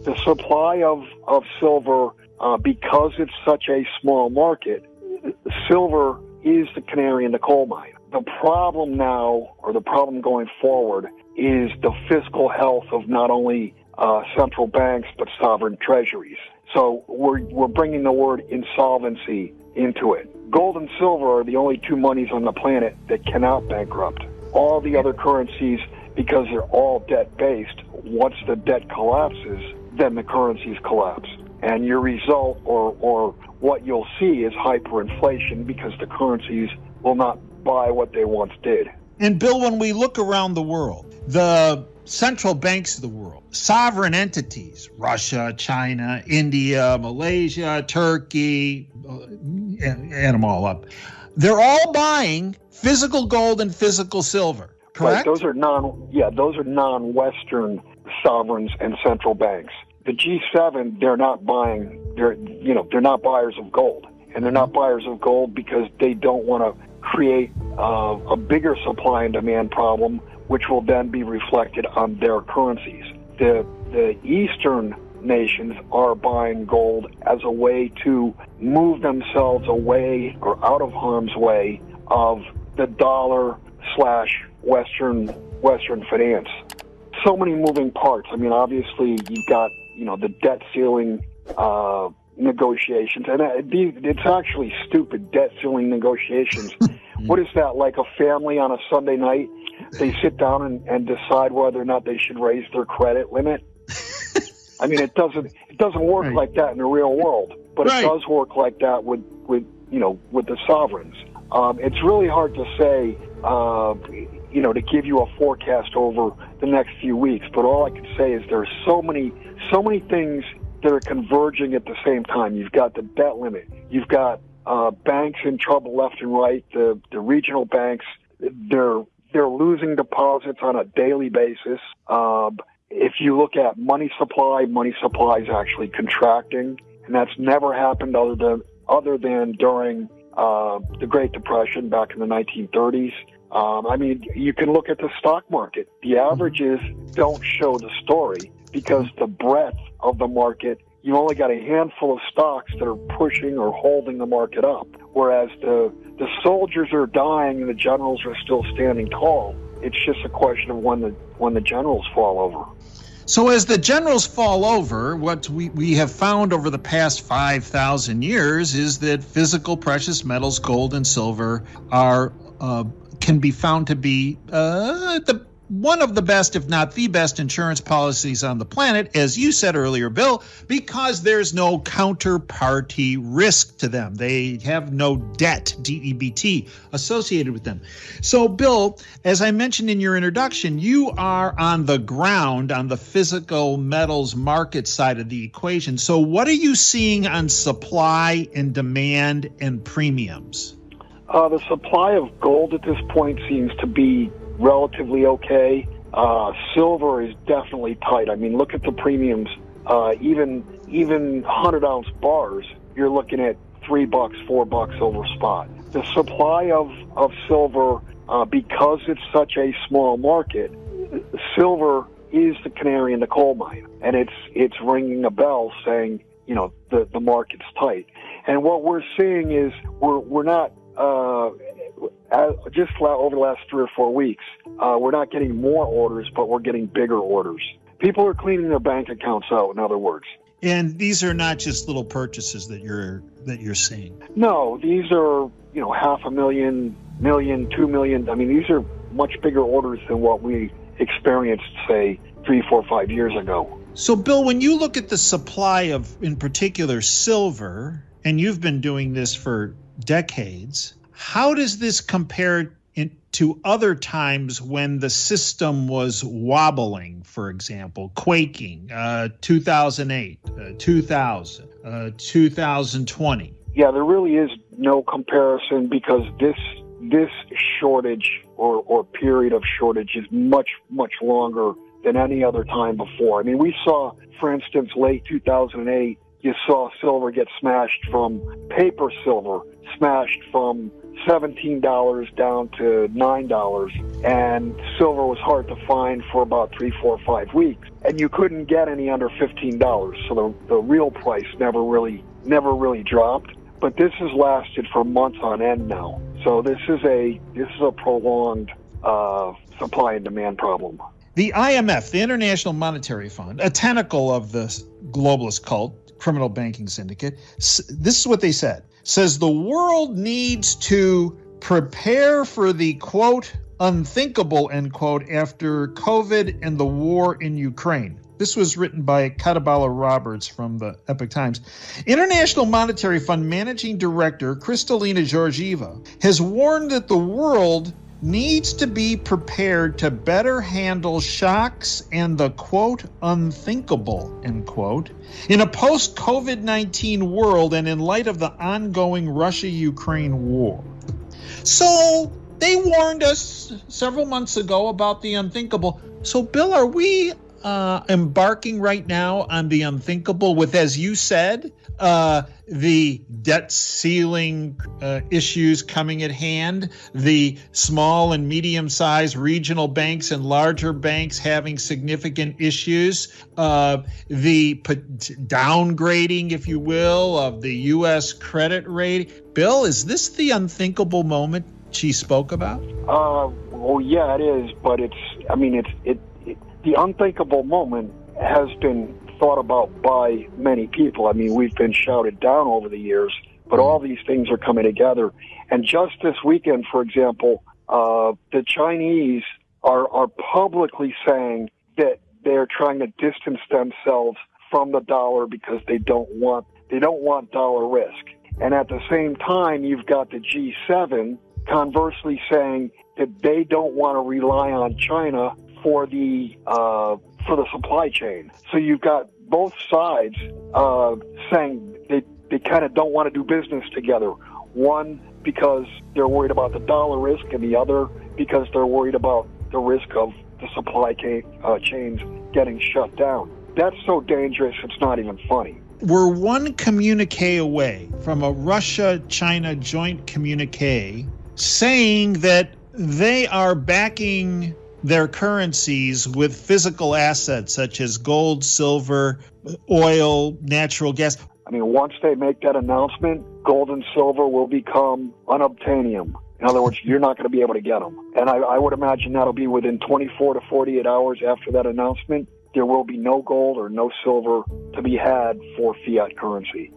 The supply of silver, because it's such a small market, silver is the canary in the coal mine. The problem now, or the problem going forward, is the fiscal health of not only central banks but sovereign treasuries. So we're bringing the word insolvency into it. Gold and silver are the only two monies on the planet that cannot bankrupt. All the other currencies, because they're all debt-based, once the debt collapses, then the currencies collapse. And your result, or what you'll see, is hyperinflation, because the currencies will not buy what they once did. And Bill, when we look around the world, the central banks of the world, sovereign entities, Russia, China, India, Malaysia, Turkey, add them all up, they're all buying physical gold and physical silver, correct? Right, those are non-Western sovereigns and central banks. The G7, they're not buying, they're not buyers of gold. And they're not buyers of gold because they don't want to create a bigger supply and demand problem, which will then be reflected on their currencies. The Eastern nations are buying gold as a way to move themselves away or out of harm's way of the dollar/Western finance. So many moving parts. I mean, obviously, you've got, the debt ceiling negotiations, and it's actually stupid debt ceiling negotiations. What is that, like a family on a Sunday night? They sit down and decide whether or not they should raise their credit limit. I mean, it doesn't work right. like that in the real world, but right. It does work like that with the sovereigns. It's really hard to say, to give you a forecast over the next few weeks. But all I can say is there are so many things that are converging at the same time. You've got the debt limit. You've got banks in trouble left and right. The regional banks, they're losing deposits on a daily basis. If you look at money supply is actually contracting, and that's never happened other than during the Great Depression back in the 1930s. I mean, you can look at the stock market. The averages don't show the story because the breadth of the market, you only got a handful of stocks that are pushing or holding the market up, whereas the soldiers are dying and the generals are still standing tall. It's just a question of when the generals fall over. So as the generals fall over, what we have found over the past 5,000 years is that physical precious metals, gold and silver, can be found to be one of the best, if not the best, insurance policies on the planet, as you said earlier, Bill, because there's no counterparty risk to them. They have no debt, DEBT, associated with them. So, Bill, as I mentioned in your introduction, you are on the ground on the physical metals market side of the equation. So what are you seeing on supply and demand and premiums? The supply of gold at this point seems to be relatively okay. Silver is definitely tight. I mean, look at the premiums. Even 100-ounce bars, you're looking at $3, $4 over spot. The supply of silver, because it's such a small market, silver is the canary in the coal mine, and it's ringing a bell saying, the market's tight. And what we're seeing is we're not. Just over the last 3 or 4 weeks, we're not getting more orders, but we're getting bigger orders. People are cleaning their bank accounts out, in other words. And these are not just little purchases that you're seeing. No, these are, $500,000, $1 million, $2 million. I mean, these are much bigger orders than what we experienced, say, 3, 4, 5 years ago. So, Bill, when you look at the supply of, in particular, silver, and you've been doing this for decades, how does this compare to other times when the system was wobbling, for example, quaking, 2008, 2000, 2020? Yeah, there really is no comparison because this shortage or period of shortage is much, much longer than any other time before. I mean, we saw, for instance, late 2008, you saw silver get smashed from paper silver, smashed from $17 down to $9, and silver was hard to find for about 3, 4, 5 weeks, and you couldn't get any under $15. So the real price never really dropped. But this has lasted for months on end now. So this is a prolonged supply and demand problem. The IMF, the International Monetary Fund, a tentacle of the globalist cult, criminal banking syndicate, this is what they said. Says the world needs to prepare for the, quote, unthinkable, end quote, after COVID and the war in Ukraine. This was written by Katabala Roberts from the Epoch Times. International Monetary Fund Managing Director Kristalina Georgieva has warned that the world needs to be prepared to better handle shocks and the, quote, unthinkable, end quote, in a post-COVID-19 world and in light of the ongoing Russia-Ukraine war. So they warned us several months ago about the unthinkable. So, Bill, are we embarking right now on the unthinkable with, as you said, the debt ceiling issues coming at hand, the small and medium-sized regional banks and larger banks having significant issues, the downgrading, if you will, of the U.S. credit rating? Bill, is this the unthinkable moment she spoke about? Well, yeah, it is, but the unthinkable moment has been thought about by many people. I mean, we've been shouted down over the years, but all these things are coming together. And just this weekend, for example, the Chinese are publicly saying that they're trying to distance themselves from the dollar because they don't want dollar risk. And at the same time, you've got the G7 conversely saying that they don't want to rely on China for the supply chain. So you've got both sides saying they kind of don't want to do business together. One because they're worried about the dollar risk, and the other because they're worried about the risk of the supply chains getting shut down. That's so dangerous, it's not even funny. We're one communique away from a Russia-China joint communique saying that they are backing their currencies with physical assets such as gold, silver, oil, natural gas. I mean, once they make that announcement, gold and silver will become unobtainium. In other words, you're not going to be able to get them. And I would imagine that'll be within 24 to 48 hours after that announcement. There will be no gold or no silver to be had for fiat currency.